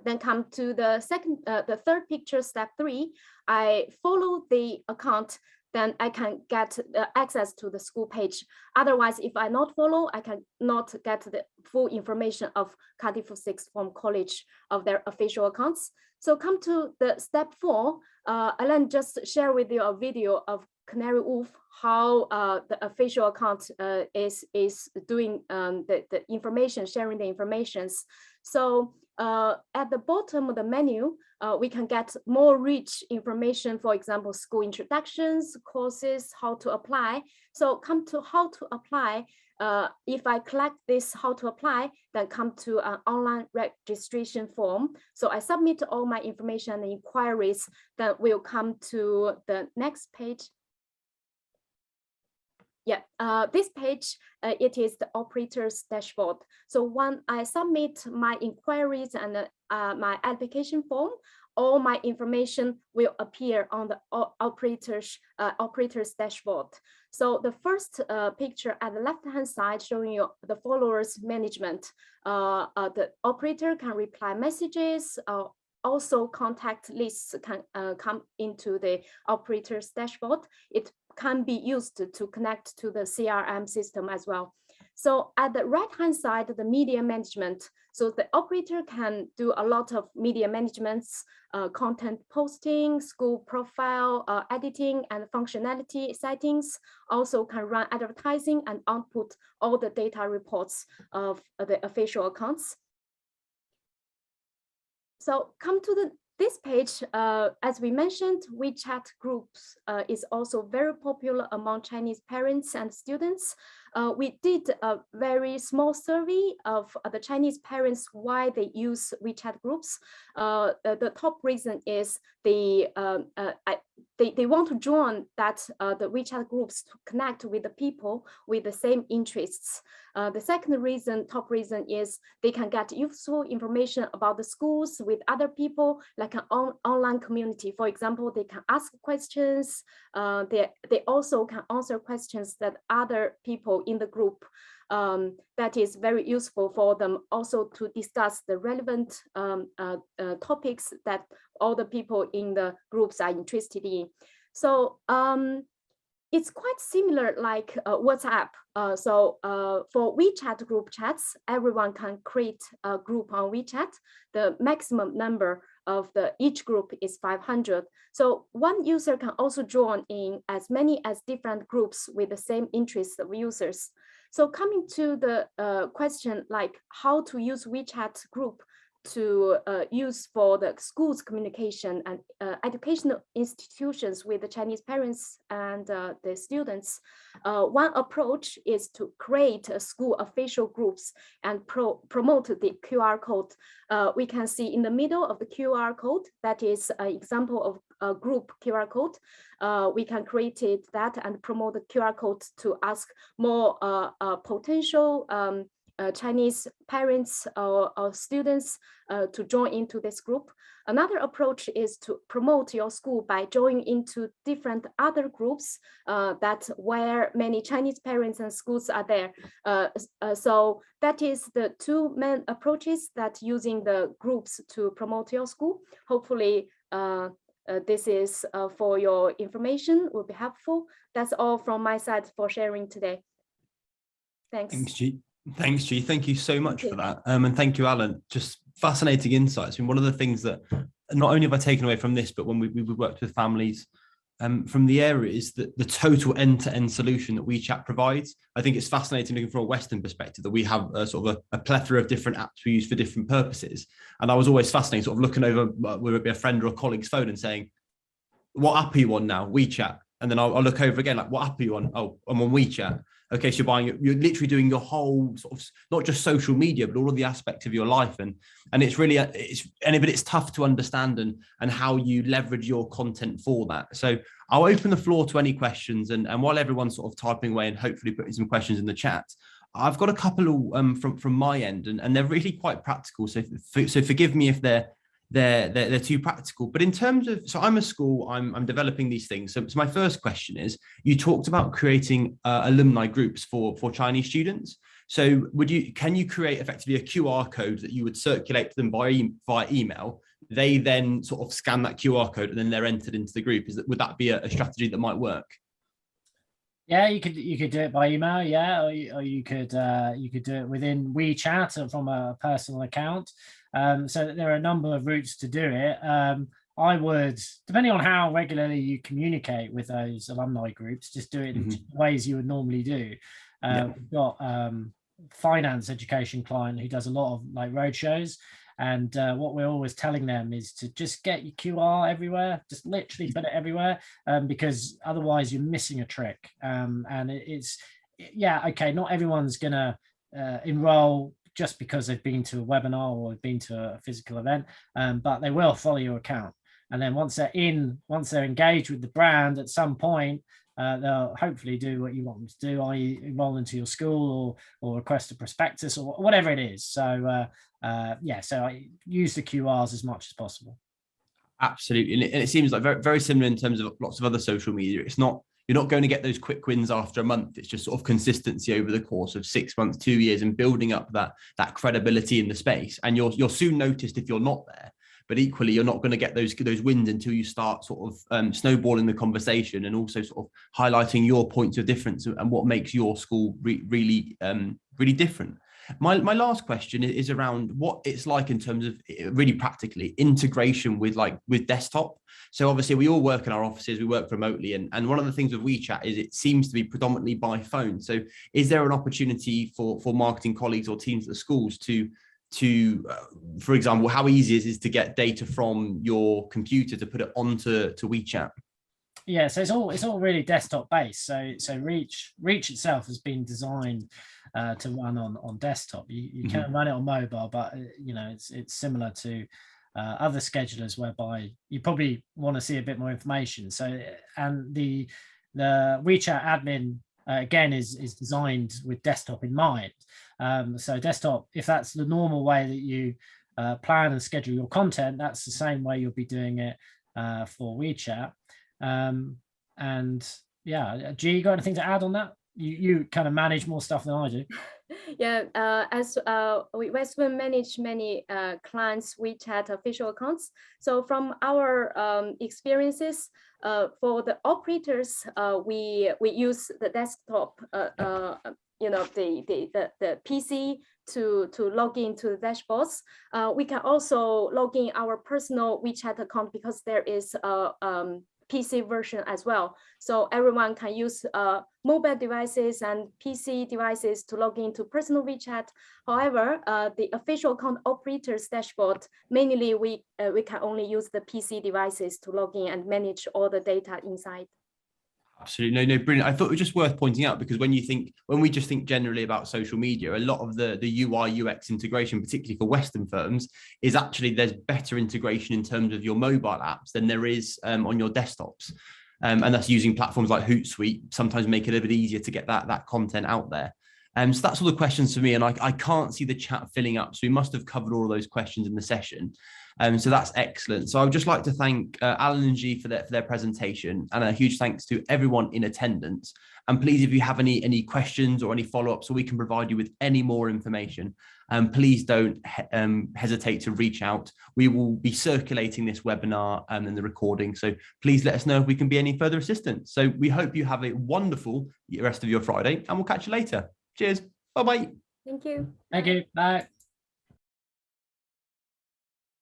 Then come to the third picture, step 3, I follow the account, then I can get access to the school page. Otherwise, if I not follow, I cannot get the full information of Cardiff Sixth Form College of their official accounts. So come to the step 4, I'll just share with you a video of Canary Wolf, how the official account is doing the information, sharing the informations. So at the bottom of the menu, we can get more rich information, for example, school introductions, courses, how to apply. So come to how to apply. If I collect this how to apply, then come to an online registration form. So I submit all my information and inquiries, then we'll come to the next page. Yeah, this page, it is the operator's dashboard. So when I submit my inquiries and my application form, all my information will appear on the operator's dashboard. So the first picture at the left-hand side showing you the followers management. The operator can reply messages, also contact lists can come into the operator's dashboard. It can be used to connect to the CRM system as well. So at the right-hand side, the media management. So the operator can do a lot of media managements, content posting, school profile, editing, and functionality settings. Also can run advertising and output all the data reports of the official accounts. So come to this page, as we mentioned, WeChat groups is also very popular among Chinese parents and students. We did a very small survey of the Chinese parents why they use WeChat groups. The top reason is they want to join the WeChat groups to connect with the people with the same interests. The second reason, top reason, is they can get useful information about the schools with other people, like an online community. For example, they can ask questions. They also can answer questions that other people in the group. That is very useful for them also to discuss the relevant topics that all the people in the groups are interested in. So it's quite similar like WhatsApp. For WeChat group chats, everyone can create a group on WeChat. The maximum number of each group is 500. So one user can also join in as many as different groups with the same interests of users. So coming to the question like how to use WeChat group to use for the schools communication and educational institutions with the Chinese parents and the students. One approach is to create school official groups and promote the QR code. We can see in the middle of the QR code, that is an example of a group QR code. We can create that and promote the QR code to ask more potential Chinese parents or students to join into this group. Another approach is to promote your school by joining into different other groups where many Chinese parents and schools are there. So that is the two main approaches that using the groups to promote your school. Hopefully this is for your information, will be helpful. That's all from my side for sharing today. Thanks. Thanks, G. Thanks, G. Thank you so much for that. And thank you, Alan. Just fascinating insights. I mean, one of the things that not only have I taken away from this, but when we worked with families from the area is that the total end-to-end solution that WeChat provides. I think it's fascinating looking from a Western perspective that we have a sort of a plethora of different apps we use for different purposes. And I was always fascinated sort of looking over, whether it be a friend or a colleague's phone and saying, what app are you on now? WeChat. And then I'll look over again, like, what app are you on? Oh, I'm on WeChat. Okay, so you're literally doing your whole sort of, not just social media, but all of the aspects of your life. And it's really, but it's tough to understand and how you leverage your content for that. So I'll open the floor to any questions. And while everyone's sort of typing away and hopefully putting some questions in the chat, I've got a couple from my end, and they're really quite practical. So forgive me if they're too practical, but in terms of, so I'm a school, I'm developing these things. So my first question is, you talked about creating alumni groups for Chinese students. So can you create effectively a QR code that you would circulate to them via email? They then sort of scan that QR code and then they're entered into the group. Would that be a strategy that might work? Yeah, you could do it by email, yeah, or you could do it within WeChat or from a personal account. So there are a number of routes to do it. I would, depending on how regularly you communicate with those alumni groups, just do it in ways you would normally do. We've got finance education client who does a lot of like road shows. And what we're always telling them is to just get your QR everywhere, just literally put it everywhere, because otherwise you're missing a trick. And okay, not everyone's going to enroll just because they've been to a webinar or been to a physical event, but they will follow your account. And then once they're engaged with the brand at some point, they'll hopefully do what you want them to do, i.e. enroll into your school or request a prospectus or whatever it is. So so I use the QRs as much as possible. Absolutely. And it seems like very, very similar in terms of lots of other social media. You're not going to get those quick wins after a month. It's just sort of consistency over the course of 6 months, 2 years, and building up that credibility in the space. And you're soon noticed if you're not there. But equally, you're not going to get those wins until you start sort of snowballing the conversation and also sort of highlighting your points of difference and what makes your school really different. My last question is around what it's like in terms of really practically integration with desktop. So obviously we all work in our offices, we work remotely, and one of the things with WeChat is it seems to be predominantly by phone. So is there an opportunity for marketing colleagues or teams at the schools to for example, how easy it is to get data from your computer to put it onto WeChat? Yeah, so it's all really desktop based. So Reach itself has been designed to run on desktop. You can run it on mobile, but it's similar to other schedulers whereby you probably want to see a bit more information. So and the WeChat admin again is designed with desktop in mind. So desktop, if that's the normal way that you plan and schedule your content, that's the same way you'll be doing it for WeChat. And yeah, G, you got anything to add on that? You kind of manage more stuff than I do. Yeah, as we manage many clients' WeChat official accounts. So from our experiences, for the operators, we use the desktop, the PC to log into the dashboards. We can also log in our personal WeChat account because there is a PC version as well. So everyone can use mobile devices and PC devices to log into personal WeChat. However, the official account operators dashboard, mainly we can only use the PC devices to log in and manage all the data inside. Absolutely. No, brilliant. I thought it was just worth pointing out because when we just think generally about social media, a lot of the UI UX integration, particularly for Western firms, is actually there's better integration in terms of your mobile apps than there is on your desktops. And that's using platforms like Hootsuite sometimes make it a little bit easier to get that content out there. So that's all the questions for me, and I can't see the chat filling up. So we must have covered all of those questions in the session. So that's excellent. So I would just like to thank Alan and G for their presentation, and a huge thanks to everyone in attendance. And please, if you have any questions or any follow-ups, or we can provide you with any more information, please don't hesitate to reach out. We will be circulating this webinar and the recording. So please let us know if we can be any further assistance. So we hope you have a wonderful rest of your Friday, and we'll catch you later. Cheers. Bye-bye. Thank you. Thank you. Bye.